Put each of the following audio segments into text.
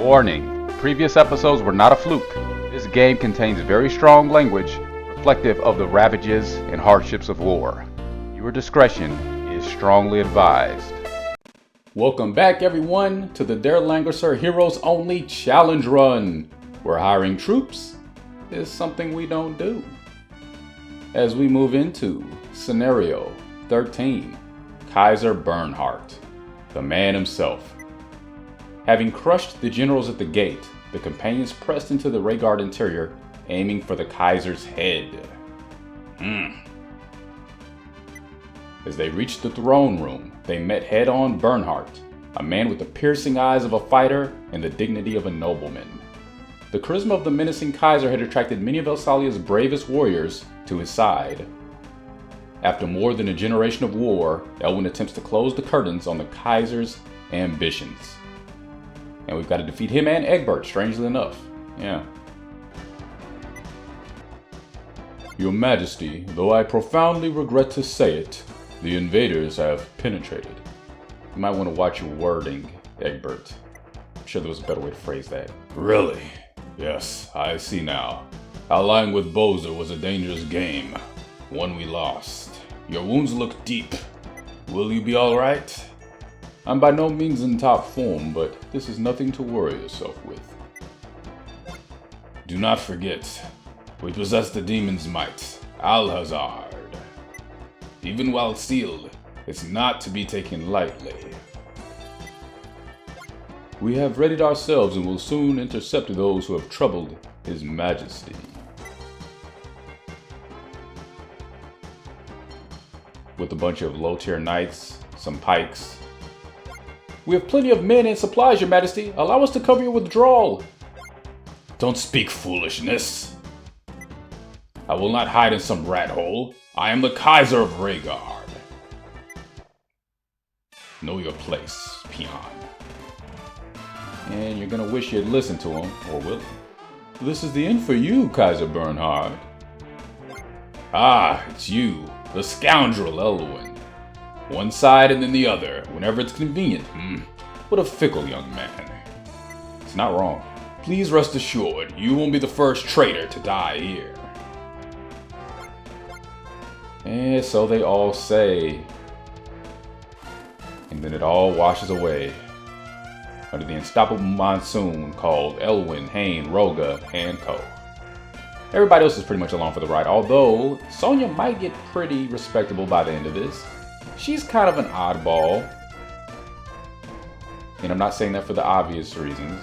Warning, previous episodes were not a fluke. This game contains very strong language reflective of the ravages and hardships of war. Your discretion is strongly advised. Welcome back everyone to the Langrisser Heroes Only Challenge Run, where hiring troops is something we don't do. As we move into Scenario 13, Kaiser Bernhardt, the man himself. Having crushed the generals at the gate, the companions pressed into the Rayguard interior, aiming for the Kaiser's head. As they reached the throne room, they met head-on Bernhardt, a man with the piercing eyes of a fighter and the dignity of a nobleman. The charisma of the menacing Kaiser had attracted many of Elsalia's bravest warriors to his side. After more than a generation of war, Elwin attempts to close the curtains on the Kaiser's ambitions. And we've got to defeat him and Egbert, strangely enough. Yeah. Your Majesty, though I profoundly regret to say it, the invaders have penetrated. You might want to watch your wording, Egbert. I'm sure there was a better way to phrase that. Really? Yes, I see now. Allying with Bozer was a dangerous game. One we lost. Your wounds look deep. Will you be alright? I'm by no means in top form, but this is nothing to worry yourself with. Do not forget, we possess the demon's might, Alhazard. Even while sealed, it's not to be taken lightly. We have readied ourselves and will soon intercept those who have troubled His Majesty. With a bunch of low-tier knights, some pikes. We have plenty of men and supplies, Your Majesty. Allow us to cover your withdrawal. Don't speak foolishness. I will not hide in some rat hole. I am the Kaiser of Rayguard. Know your place, peon. And you're gonna wish you'd listen to him, or will he? This is the end for you, Kaiser Bernhardt. Ah, it's you, the scoundrel Elwin. One side and then the other, whenever it's convenient. What a fickle young man. It's not wrong. Please rest assured, you won't be the first traitor to die here. And so they all say. And then it all washes away under the unstoppable monsoon called Elwin, Hain, Roga, and Co. Everybody else is pretty much along for the ride, although Sonya might get pretty respectable by the end of this. She's kind of an oddball. And I'm not saying that for the obvious reasons,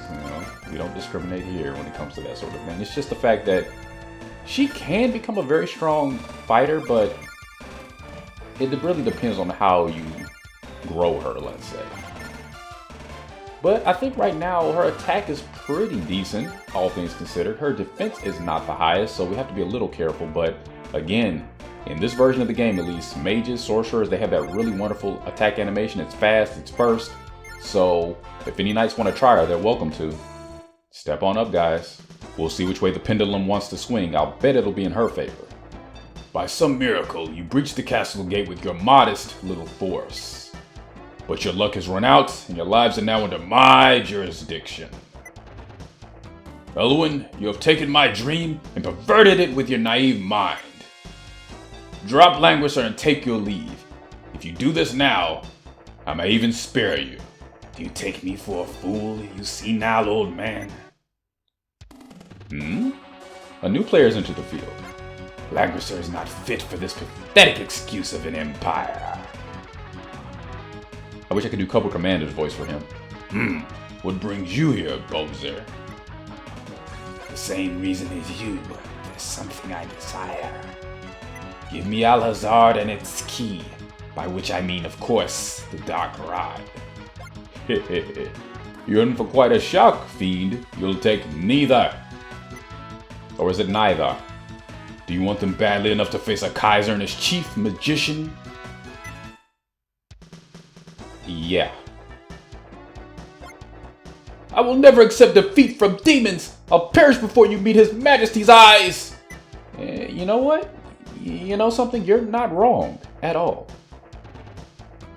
we don't discriminate here when it comes to that sort of thing. It's just the fact that she can become a very strong fighter, but it really depends on how you grow her, let's say. But I think right now her attack is pretty decent, all things considered. Her defense is not the highest, so we have to be a little careful. But again, in this version of the game at least, mages, sorcerers, they have that really wonderful attack animation. It's fast, it's burst. So if any knights want to try her, they're welcome to. Step on up, guys. We'll see which way the pendulum wants to swing. I'll bet it'll be in her favor. By some miracle, you breached the castle gate with your modest little force. But your luck has run out, and your lives are now under my jurisdiction. Elwin, you have taken my dream and perverted it with your naive mind. Drop Langrisser and take your leave. If you do this now, I may even spare you. Do you take me for a fool, you senile old man? A new player's entered the field. Langrisser is not fit for this pathetic excuse of an empire. I wish I could do Cobra Commander's voice for him. What brings you here, Bozer? The same reason as you. There's something I desire. Give me Alhazard and its key, by which I mean, of course, the Dark Rod. You're in for quite a shock, fiend. You'll take neither. Or is it neither? Do you want them badly enough to face a Kaiser and his chief magician? Yeah. I will never accept defeat from demons. I'll perish before you meet His Majesty's eyes. You know what? You know something? You're not wrong at all.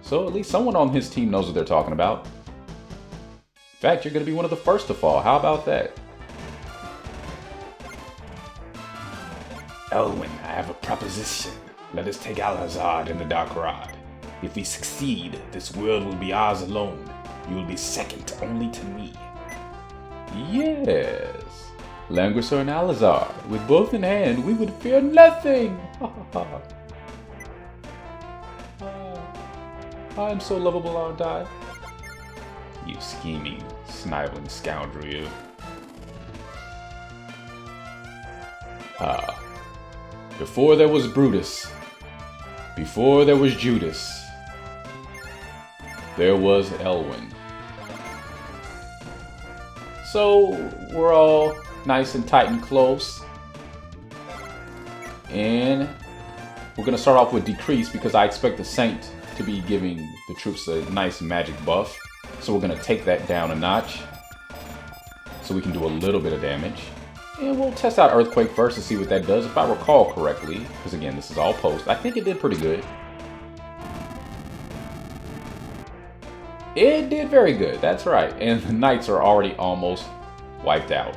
So at least someone on his team knows what they're talking about. fact, you're going to be one of the first to fall. How about that? Elwin, I have a proposition. Let us take Al-Hazard and the Dark Rod. If we succeed, this world will be ours alone. You will be second only to me. Yes. Langrisser and Al-Hazard, with both in hand, we would fear nothing. I am so lovable, aren't I? You scheming, sniveling scoundrel, you. Before there was Brutus, before there was Judas, there was Elwin. So, we're all nice and tight and close. And we're going to start off with Decrease because I expect the Saint to be giving the troops a nice magic buff. So we're going to take that down a notch so we can do a little bit of damage. And we'll test out Earthquake first to see what that does. If I recall correctly, because again, this is all post, I think it did pretty good. It did very good, that's right. And the Knights are already almost wiped out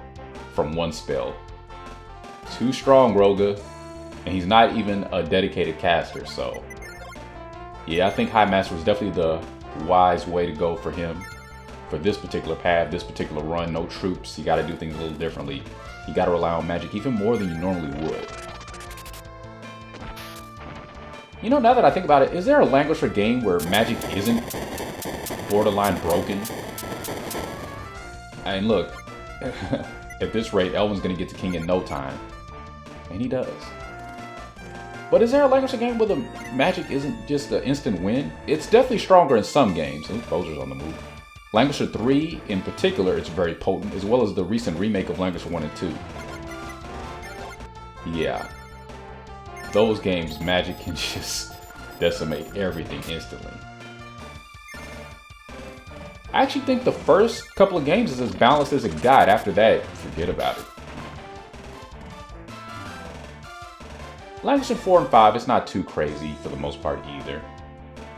from one spell. Too strong, Roga. And he's not even a dedicated caster, so... yeah, I think High Master was definitely the wise way to go for him. For this particular path, this particular run, no troops, you gotta do things a little differently. You gotta rely on magic even more than you normally would. You know, now that I think about it, is there a Langrisser game where magic isn't borderline broken? And look, at this rate, Elwin's gonna get to King in no time. And he does. But is there a Langrisser game where the magic isn't just an instant win? It's definitely stronger in some games. Ooh, Bowser's on the move. Langrisser 3 in particular is very potent, as well as the recent remake of Langrisser 1 and 2. Yeah. Those games, magic can just decimate everything instantly. I actually think the first couple of games is as balanced as it got. After that, forget about it. Langrisser 4 and 5, it's not too crazy for the most part either.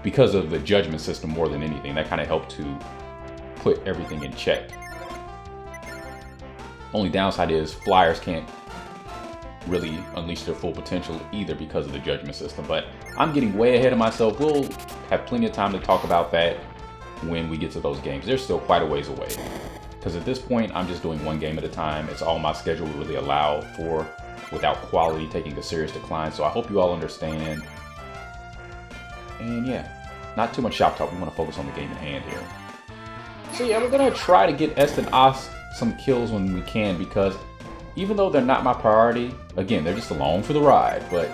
Because of the judgment system more than anything, that kind of helped to put everything in check. Only downside is flyers can't really unleash their full potential either because of the judgment system. But I'm getting way ahead of myself. We'll have plenty of time to talk about that when we get to those games. They're still quite a ways away. Because at this point, I'm just doing one game at a time. It's all my schedule will really allow for, without quality taking a serious decline. So I hope you all understand. And yeah, not too much shop talk. We want to focus on the game in hand here. So yeah, we're going to try to get Est and Ost some kills when we can, because even though they're not my priority, again, they're just along for the ride. But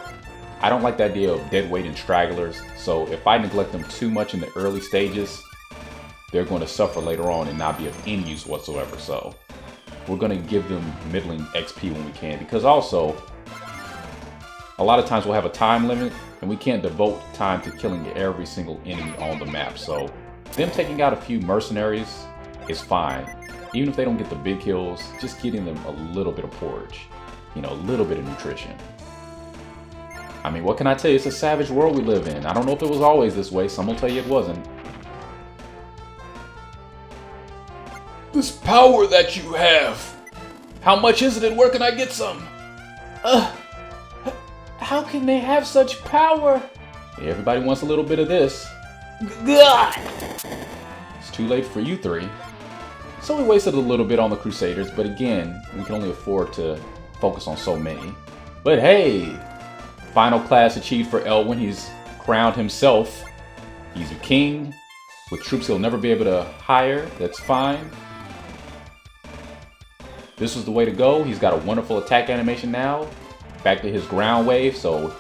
I don't like the idea of dead weight and stragglers. So if I neglect them too much in the early stages, they're going to suffer later on and not be of any use whatsoever. So we're going to give them middling XP when we can, because also a lot of times we'll have a time limit and we can't devote time to killing every single enemy on the map. So them taking out a few mercenaries is fine. Even if they don't get the big kills, just getting them a little bit of porridge, you know, a little bit of nutrition. I mean, what can I tell you? It's a savage world we live in. I don't know if it was always this way. Some will tell you it wasn't. This power that you have, how much is it and where can I get some? How can they have such power? Everybody wants a little bit of this. God! It's too late for you three. So we wasted a little bit on the Crusaders, but again, we can only afford to focus on so many. But hey, final class achieved for Elwin. He's crowned himself. He's a king with troops he'll never be able to hire. That's fine. This was the way to go. He's got a wonderful attack animation now. Back to his ground wave, so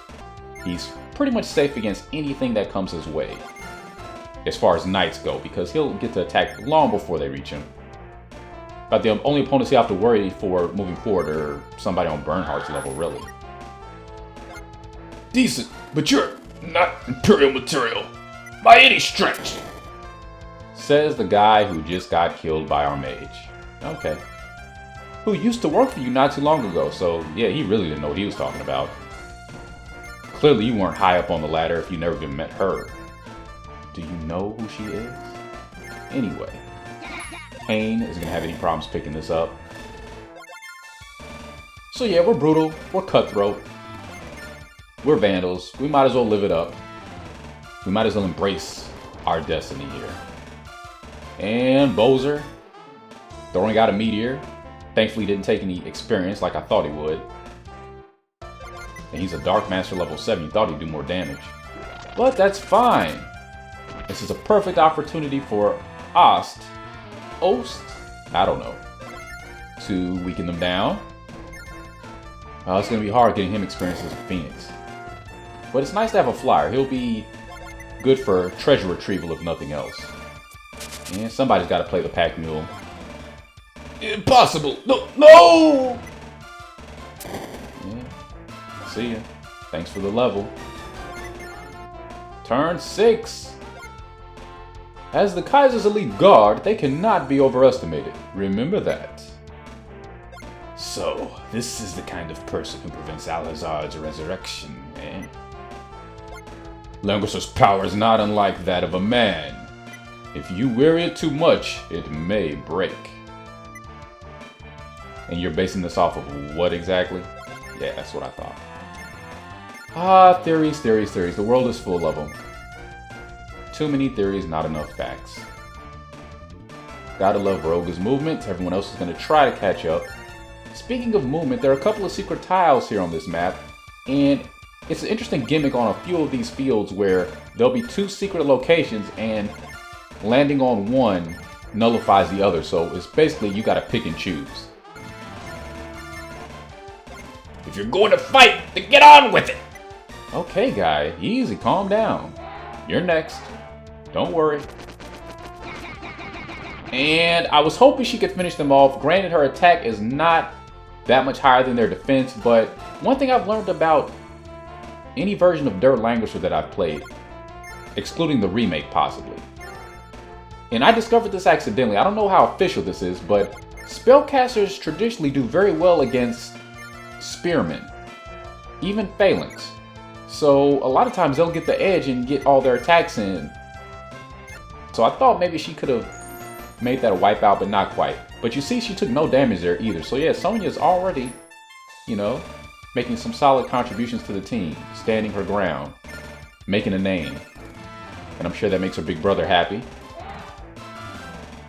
he's pretty much safe against anything that comes his way. As far as knights go, because he'll get to attack long before they reach him. But the only opponents you have to worry for moving forward are somebody on Bernhardt's level, really. Decent, but you're not Imperial material by any stretch, says the guy who just got killed by our mage. Okay. Who used to work for you not too long ago, so yeah, he really didn't know what he was talking about. Clearly you weren't high up on the ladder if you never even met her. Do you know who she is? Anyway. Hain isn't gonna have any problems picking this up. So yeah, we're brutal, we're cutthroat, we're vandals. We might as well live it up. We might as well embrace our destiny here. And Bowser throwing out a meteor. Thankfully didn't take any experience like I thought he would. And he's a Dark Master level 7. You thought he'd do more damage. But that's fine. This is a perfect opportunity for Ost, I don't know, to weaken them down. It's going to be hard getting him experiences with Phoenix. But it's nice to have a flyer. He'll be good for treasure retrieval if nothing else. And somebody's got to play the pack mule. Impossible! No! No! Yeah. See ya. Thanks for the level. Turn 6. As the Kaiser's elite guard, they cannot be overestimated. Remember that. So, this is the kind of person who prevents Alhazard's resurrection, eh? Langrisser's power is not unlike that of a man. If you weary it too much, it may break. And you're basing this off of what exactly? Yeah, that's what I thought. Theories, theories, theories. The world is full of them. Too many theories, not enough facts. Gotta love Rogue's movement. Everyone else is gonna try to catch up. Speaking of movement, there are a couple of secret tiles here on this map, and it's an interesting gimmick on a few of these fields where there'll be 2 secret locations and landing on one nullifies the other, so it's basically you gotta pick and choose. If you're going to fight, then get on with it! Okay, guy, easy, calm down. You're next. Don't worry. And I was hoping she could finish them off. Granted, her attack is not that much higher than their defense, but one thing I've learned about any version of Dirt Langrisser that I've played, excluding the remake possibly, and I discovered this accidentally, I don't know how official this is, but spellcasters traditionally do very well against spearmen, even phalanx. So a lot of times they'll get the edge and get all their attacks in. So I thought maybe she could have made that a wipeout, but not quite. But you see, she took no damage there either. So yeah, Sonya's already, you know, making some solid contributions to the team, standing her ground, making a name. And I'm sure that makes her big brother happy.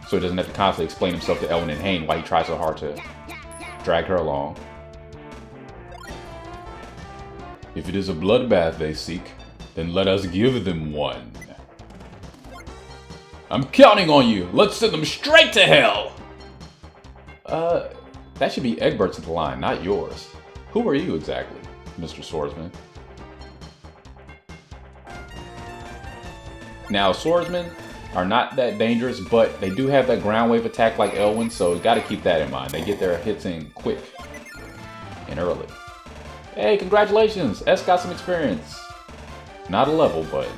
So he doesn't have to constantly explain himself to Elwin and Hain why he tries so hard to drag her along. If it is a bloodbath they seek, then let us give them one. I'm counting on you! Let's send them straight to hell! That should be Egbert's line, not yours. Who are you exactly, Mr. Swordsman? Now, swordsmen are not that dangerous, but they do have that ground wave attack like Elwin, so you gotta keep that in mind. They get their hits in quick and early. Hey, congratulations! S got some experience. Not a level, but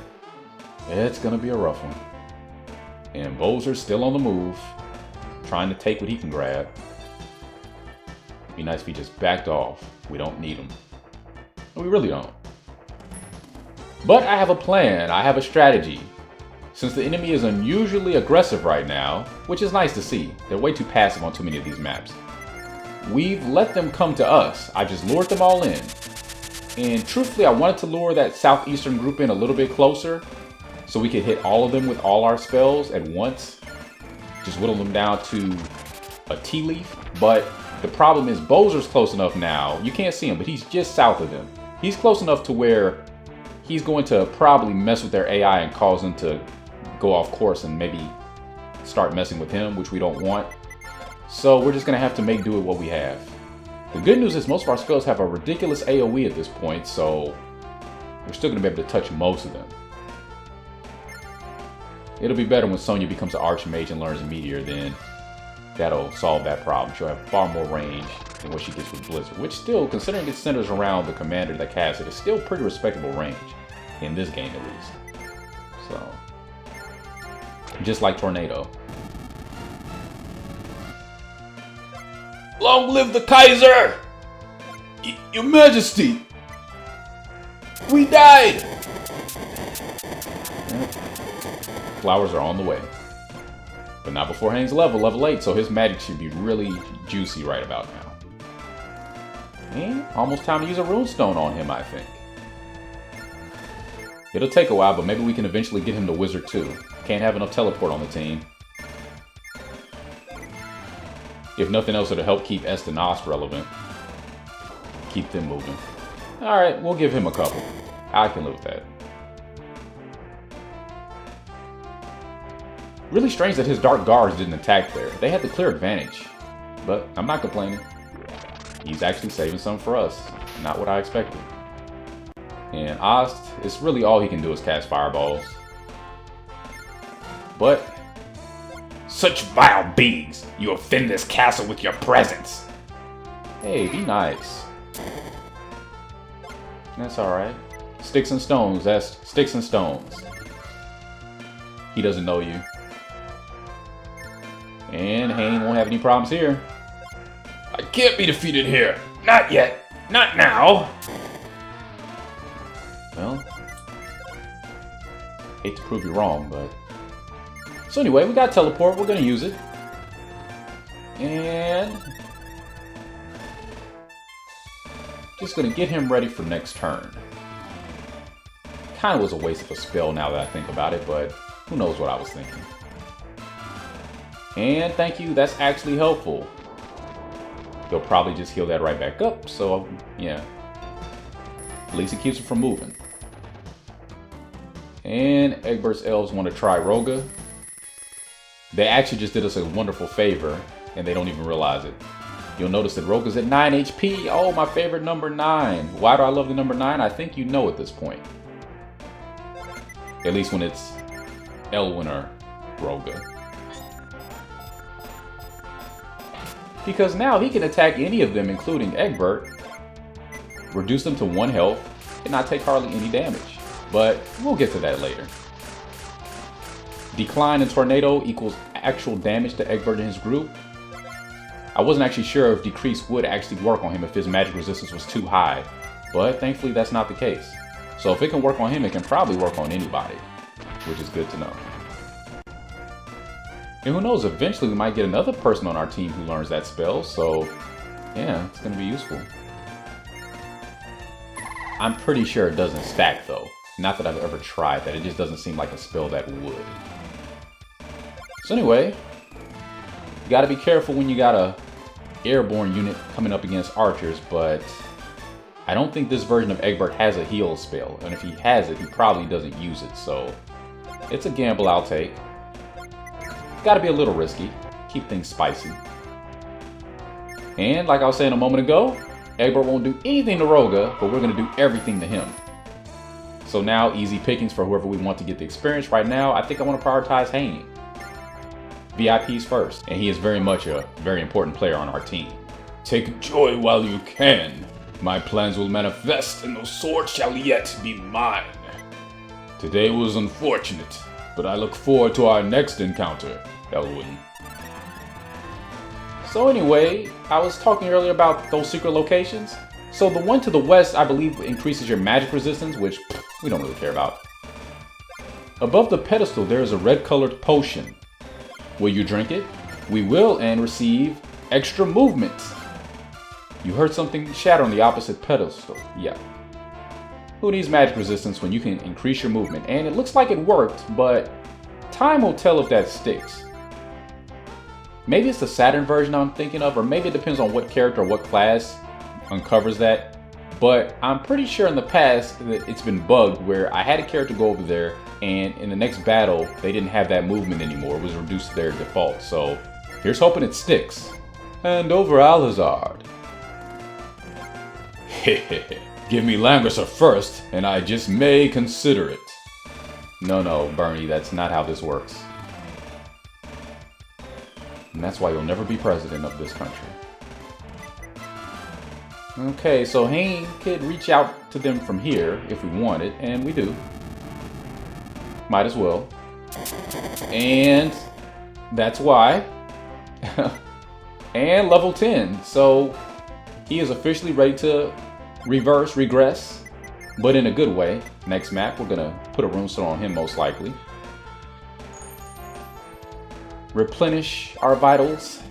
it's gonna be a rough one. And Bowser's still on the move, trying to take what he can grab. Be nice if he just backed off. We don't need him. We really don't. But I have a plan. I have a strategy. Since the enemy is unusually aggressive right now, which is nice to see. They're way too passive on too many of these maps. We've let them come to us. I just lured them all in. And truthfully, I wanted to lure that southeastern group in a little bit closer so we could hit all of them with all our spells at once. Just whittle them down to a tea leaf. But the problem is Bowser's close enough now. You can't see him, but he's just south of them. He's close enough to where he's going to probably mess with their AI and cause them to go off course and maybe start messing with him, which we don't want. So we're just going to have to make do with what we have. The good news is most of our spells have a ridiculous AoE at this point, so we're still going to be able to touch most of them. It'll be better when Sonya becomes an Archmage and learns Meteor, then that'll solve that problem. She'll have far more range than what she gets with Blizzard, which still, considering it centers around the commander that casts it, is still pretty respectable range, in this game at least. So, just like Tornado. Long live the Kaiser! Your Majesty! We died! Flowers are on the way. But not before Hane's level 8, so his magic should be really juicy right about now. And almost time to use a runestone on him, I think. It'll take a while, but maybe we can eventually get him to Wizard too. Can't have enough teleport on the team. If nothing else, it'll help keep Est and Ost relevant. Keep them moving. Alright, we'll give him a couple. I can live with that. Really strange that his Dark Guards didn't attack there. They had the clear advantage. But I'm not complaining. He's actually saving some for us. Not what I expected. And Ost, it's really all he can do is cast fireballs. But such vile beings! You offend this castle with your presence! Hey, be nice. That's alright. Sticks and stones, that's sticks and stones. He doesn't know you. And Hane won't have any problems here. I can't be defeated here. Not yet. Not now. Well, hate to prove you wrong, but... So anyway, we got teleport. We're going to use it. And... just going to get him ready for next turn. Kind of was a waste of a spell now that I think about it, but who knows what I was thinking. And thank you, that's actually helpful. He'll probably just heal that right back up, so yeah. At least it keeps him from moving. And Egbert's elves want to try Roga. They actually just did us a wonderful favor, and they don't even realize it. You'll notice that Roga's at 9 HP. Oh, my favorite number 9. Why do I love the number 9? I think you know at this point. At least when it's Elwin or Roga. Because now he can attack any of them, including Egbert, reduce them to 1 health, and not take hardly any damage. But we'll get to that later. Decline and Tornado equals actual damage to Egbert and his group. I wasn't actually sure if Decrease would actually work on him if his magic resistance was too high, but thankfully that's not the case. So if it can work on him, it can probably work on anybody, which is good to know. And who knows, eventually we might get another person on our team who learns that spell, so yeah, it's going to be useful. I'm pretty sure it doesn't stack though. Not that I've ever tried that, it just doesn't seem like a spell that would. So anyway, you got to be careful when you got a airborne unit coming up against archers, but I don't think this version of Egbert has a heal spell, and if he has it, he probably doesn't use it, so it's a gamble I'll take. Gotta be a little risky, keep things spicy. And like I was saying a moment ago, Egbert won't do anything to Roga, but we're gonna do everything to him. So now, easy pickings for whoever we want to get the experience. Right now, I think I want to prioritize Hane. VIPs first, and he is very much a very important player on our team. Take joy while you can. My plans will manifest, and the sword shall yet be mine. Today was unfortunate, but I look forward to our next encounter, Elwin. So anyway, I was talking earlier about those secret locations. So the one to the west, I believe, increases your magic resistance, which we don't really care about. Above the pedestal, there is a red-colored potion. Will you drink it? We will, and receive extra movement. You heard something shatter on the opposite pedestal. Yeah. Who needs magic resistance when you can increase your movement? And it looks like it worked, but time will tell if that sticks. Maybe it's the Saturn version I'm thinking of, or maybe it depends on what character or what class uncovers that. But I'm pretty sure in the past that it's been bugged where I had a character go over there, and in the next battle, they didn't have that movement anymore. It was reduced to their default. So here's hoping it sticks. And over Alhazard. Give me Langrisser first, and I just may consider it. No, Bernie, that's not how this works. And that's why you'll never be president of this country. Okay, so Hane could reach out to them from here if we wanted, and we do. Might as well. And that's why. And level 10. So he is officially ready to regress, but in a good way. Next map, we're gonna put a runestone on him most likely. replenish our vitals,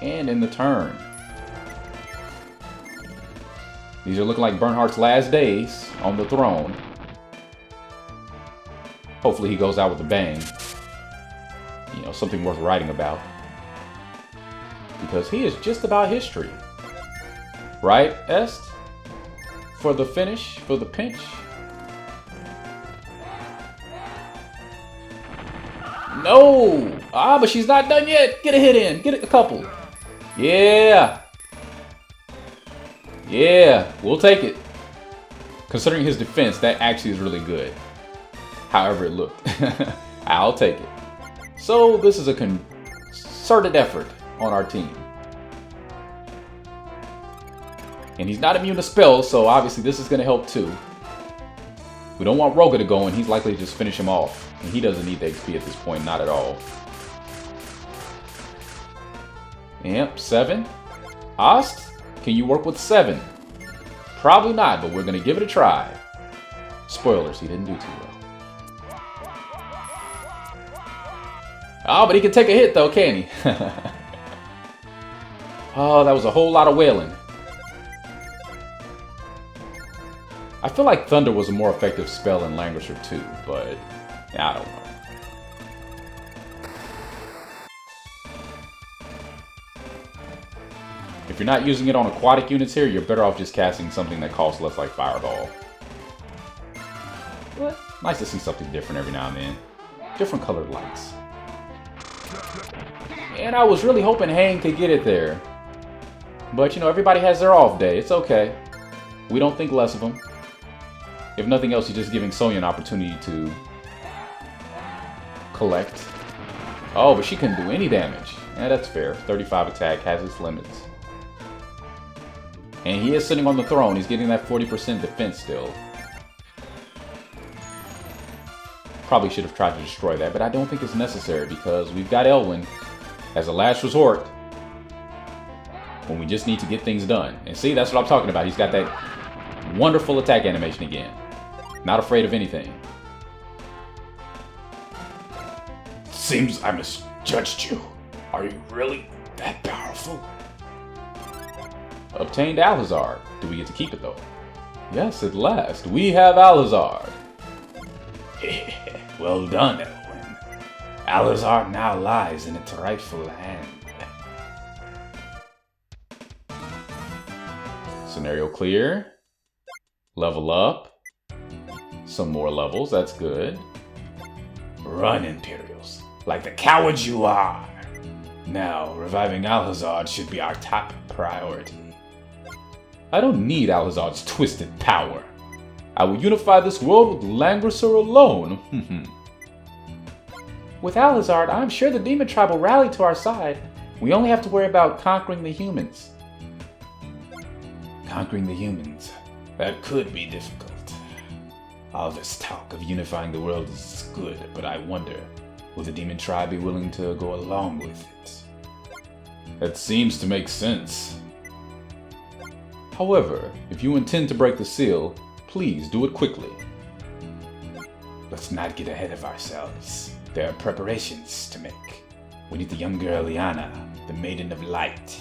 and in the turn. These are looking like Bernhardt's last days on the throne. Hopefully he goes out with a bang. You know, something worth writing about. Because he is just about history. Right, Est? For the finish, for the pinch. No! Ah, but she's not done yet. Get a hit in. Get a couple. Yeah. Yeah, we'll take it. Considering his defense, that actually is really good. However it looked. I'll take it. So this is a concerted effort on our team. And he's not immune to spells, so obviously this is going to help too. We don't want Roga to go, and he's likely to just finish him off. And he doesn't need the XP at this point, not at all. Yep, 7. Ost, can you work with 7? Probably not, but we're going to give it a try. Spoilers, he didn't do too well. Oh, but he can take a hit though, can't he? Oh, that was a whole lot of wailing. I feel like Thunder was a more effective spell in Langrisser too, but yeah, I don't know. If you're not using it on aquatic units here, you're better off just casting something that costs less, like Fireball. But nice to see something different every now and then. Different colored lights. And I was really hoping Hang could get it there. But you know, everybody has their off day. It's okay. We don't think less of them. If nothing else, you're just giving Sonya an opportunity to collect. Oh, but she couldn't do any damage. Yeah, that's fair. 35 attack has its limits. And he is sitting on the throne. He's getting that 40% defense still. Probably should have tried to destroy that, but I don't think it's necessary because we've got Elwin as a last resort when we just need to get things done. And see, that's what I'm talking about. He's got that wonderful attack animation again. Not afraid of anything. Seems I misjudged you. Are you really that powerful? Obtained Alhazard. Do we get to keep it though? Yes, at last. We have Alhazard. Well done, Elwin. Alhazard now lies in its rightful hand. Scenario clear. Level up. Some more levels, that's good. Run, Imperials, like the cowards you are. Now, reviving Alhazard should be our top priority. I don't need Alhazard's twisted power. I will unify this world with Langrisser alone. With Alhazard, I'm sure the Demon Tribe will rally to our side. We only have to worry about conquering the humans. Conquering the humans? That could be difficult. All this talk of unifying the world is good, but I wonder, will the Demon Tribe be willing to go along with it? That seems to make sense. However, if you intend to break the seal, please do it quickly. Let's not get ahead of ourselves. There are preparations to make. We need the young girl Liana, the Maiden of Light.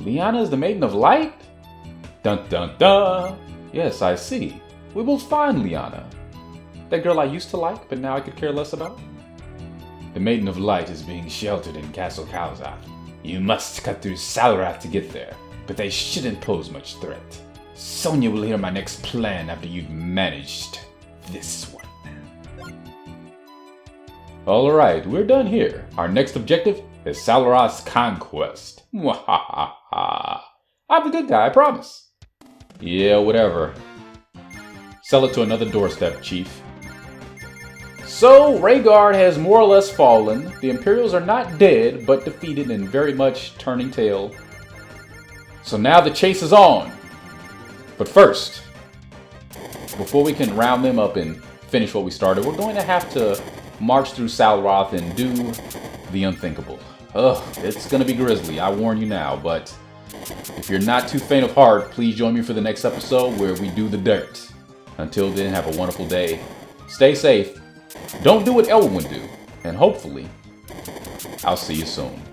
Liana is the Maiden of Light? Dun dun dun! Yes, I see. We will find Liana. That girl I used to like, but now I could care less about. The Maiden of Light is being sheltered in Castle Kal'Zat. You must cut through Salrath to get there, but they shouldn't pose much threat. Sonya will hear my next plan after you've managed this one. Alright, we're done here. Our next objective is Salrath's conquest. Mwahaha. I'm the good guy, I promise. Yeah, whatever. Sell it to another doorstep, Chief. So, Rayguard has more or less fallen. The Imperials are not dead, but defeated and very much turning tail. So now the chase is on. But first, before we can round them up and finish what we started, we're going to have to march through Salrath and do the unthinkable. Ugh, it's going to be grisly, I warn you now, but if you're not too faint of heart, please join me for the next episode where we do the dirt. Until then, have a wonderful day. Stay safe. Don't do what Elwin would do. And hopefully, I'll see you soon.